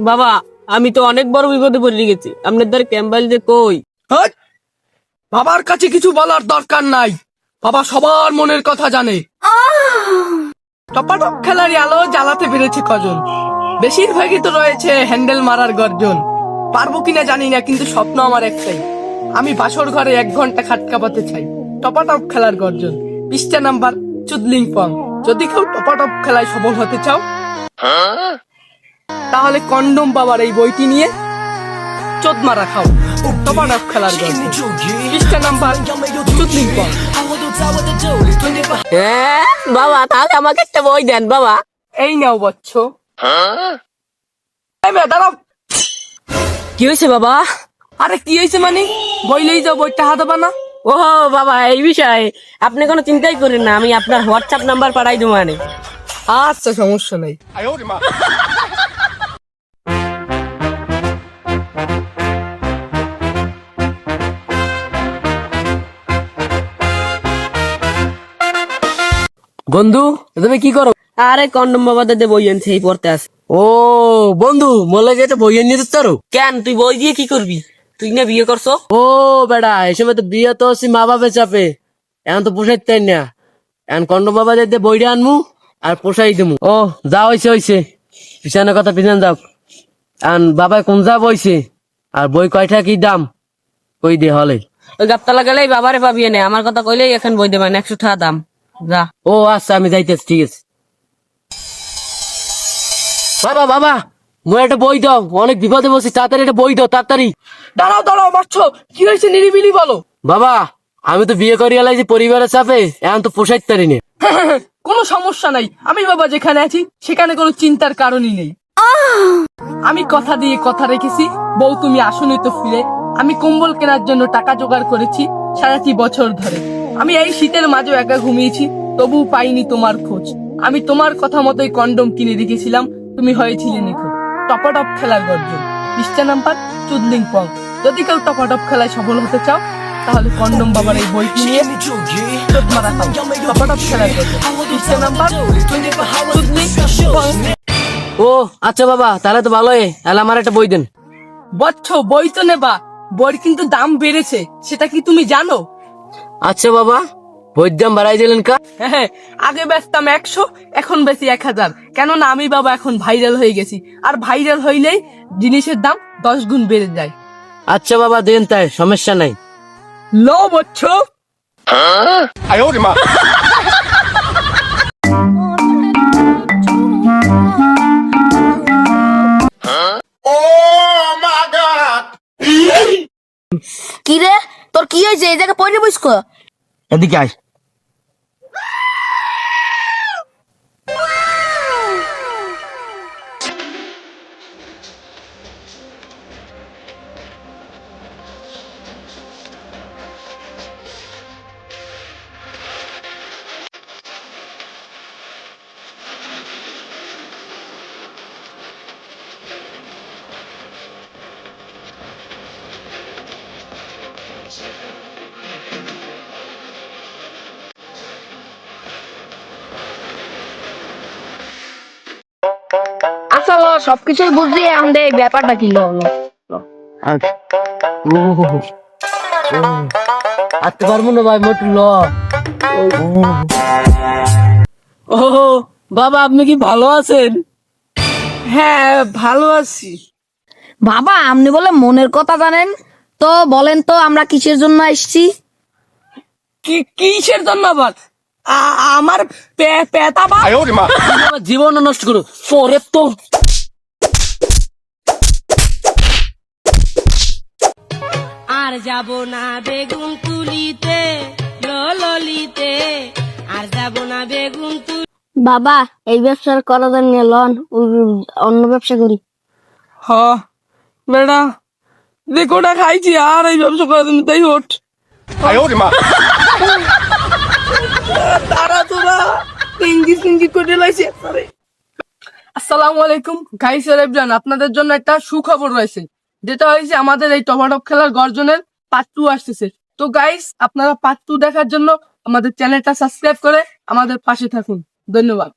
বাবা আমি তো অনেক বড় বিপদে পড়ে গেছি, আপনার দ্বারা ক্যাম্বাইল যে কই। হাট! বাবার কাছে কিছু বলার দরকার নাই, বাবা সবার মনের কথা জানে। টপাটপ খেলার আলো জ্বালাতে পেরেছে কজন, বেশিরভাগই তো রয়েছে হ্যান্ডেল মারার গর্জন। পারবো কিনা জানি না, কিন্তু স্বপ্ন আমার একটাই, আমি বাসর ঘরে 1 ঘন্টা খাট কাঁপাতে চাই। টপাটপ খেলার গর্জন, পৃষ্ঠা নাম্বার চুদলিং পং। যদি কেউ টপাটপ খেলায় সফল হতে চাও, তাহলে কন্ডম বাবার এই বইটি নিয়ে চোদ মারা খাও। টপাটপ খেলার গর্জন, পৃষ্ঠা নাম্বার চুদলিং পং। হ্যাঁ বাবা, তাহলে আমাকে একটা বই দেন বাবা। এই নাও বচ্চ। এই মেয়ে দাঁড়াও। কি হয়েছে বাবা? আরে কি হয়েছে মানে, বইলেই যাও, বইটা হাতে বানা। ও বাবা, এই বিষয়ে আপনি কোনো চিন্তাই করেন না, আমি আপনার হোয়াটসঅ্যাপ নাম্বার পাঠাই দেবো মানে। আচ্ছা সমস্যা নাই। বন্ধু তুমি কি করো? আরে কন্ডম বাবা দাদা বই আনছে, এই পড়তে আছে। ও বন্ধু, মোলে যেটা বই এনে দিতে পারো? কেন তুই বই দিয়ে কি করবি? তুই না বিয়ে করছো? ও বেড়া, এই সময় তো বিয়ে তো হচ্ছে মা বাপের চাপে, এখন তো পোষাই তাই না। এখন কন্ড বাবা যাইতে বইটা আনমু আর পোষাই দেবো। ও যা হয়েছে হয়েছে, পিছনের কথা পিছনে যাও। এখন বাবাই কোন যা বইছে আর বই কয়টা কি দাম কই দে হলে। ওই গাপতলা গেলেই বাবারে পাবি এনে, আমার কথা কইলেই এখন বই দেবেন 100 টাকা দাম। যা। ও আচ্ছা, আমি যাইতেছি, ঠিক আছে। বাবা বাবা, মই একটা বই দাও, অনেক বিপদে বসে, তাড়াতাড়ি একটা বই দাও তাড়াতাড়ি। দাঁড়াও দাঁড়াও বচ্চ, কি হয়েছে নিরিবিলি বলো। বাবা আমি তো বিয়ে করি এলাইছি পরিবারের চাপে, এখন তো পোষাইতে পারি না। কোনো সমস্যা নাই, আমি বাবা যেখানে আছি সেখানে কোনো চিন্তার কারণই নেই। আমি কথা দিয়ে কথা রেখেছি, বউ তুমি আসনি তো ফিরে। আমি কম্বল কেনার জন্য টাকা জোগাড় করেছি সারাটি বছর ধরে। আমি এই শীতের মাঝে একা ঘুমিয়েছি, তবু পাইনি তোমার খোঁজ। আমি তোমার কথা মতোই কন্ডম কিনে রেখেছিলাম, তুমি হয়েছিলে নিখোঁজ। টপাটপ খেলার গর্জন, পৃষ্ঠা নাম্বার চুদলিং পং। যদি কেউ টপাটপ খেলায় সফল হতে চাও, তাহলে কন্ডম বাবার এই বইটি নিয়ে চোদ মারা খাও। টপাটপ খেলার গর্জন, পৃষ্ঠা নাম্বার চুদলিং পং। ও আচ্ছা বাবা, তাহলে তো ভালোই, তাহলে আমার একটা বই দেন। বচ্চ বই তো নেবা, বইয়ের কিন্তু দাম বেড়েছে, সেটা কি তুমি জানো? আচ্ছা বাবা, বইয়ের দাম বাড়াই দিলেন কা? হ্যাঁ, আগে বেচতাম 100, এখন বেশি 1000। কেননা আমি বাবা এখন ভাইরাল হয়ে গেছি, আর ভাইরাল হইলেই জিনিসের দাম 10 গুণ বেড়ে যায়। আচ্ছা বাবা দেন, তাই সমস্যা নাই। লো বচ্চ। কি রে, তোর কি হয়েছে? এই জায়গায় পয়নি বইস কো? এদিকে আয়। আচ্ছা ল, সবকিছুই বুঝলি, এখন দে ব্যাপারটা কি ল ল। আতে পারবো না ভাই, মোটু ল। ও বাবা, আপনি কি ভালো আছেন? হ্যাঁ ভালো আছি। বাবা আপনি বলে মনের কথা জানেন, তো বলেন তো আমরা কিসের জন্য এসেছি? কিসের জন্য আবার? আমার পেতা বা বাবা, জীবন নষ্ট করো পরে তো। আর যাব না বেগুন তুলিতে ললিতে, আর যাব না বেগুন তুলি। বাবা এই ব্যবসা করা জন্য লন, অন্য ব্যবসা করি। হ বেটা, দেখোটা খাইছি আর এই ব্যবসা করার জন্য তাই ওঠ। তারা তোরা ইঙ্গিত করে লাইছে। আসসালামু আলাইকুম গাইস আর এভরিওয়ান, আপনাদের জন্য একটা সুখবর রয়েছে, যেটা হয়েছে আমাদের এই টপাটপ খেলার গর্জনের পার্ট 2 আসতেছে। তো গাইস আপনারা পার্ট 2 দেখার জন্য আমাদের চ্যানেলটা সাবস্ক্রাইব করে আমাদের পাশে থাকুন। ধন্যবাদ।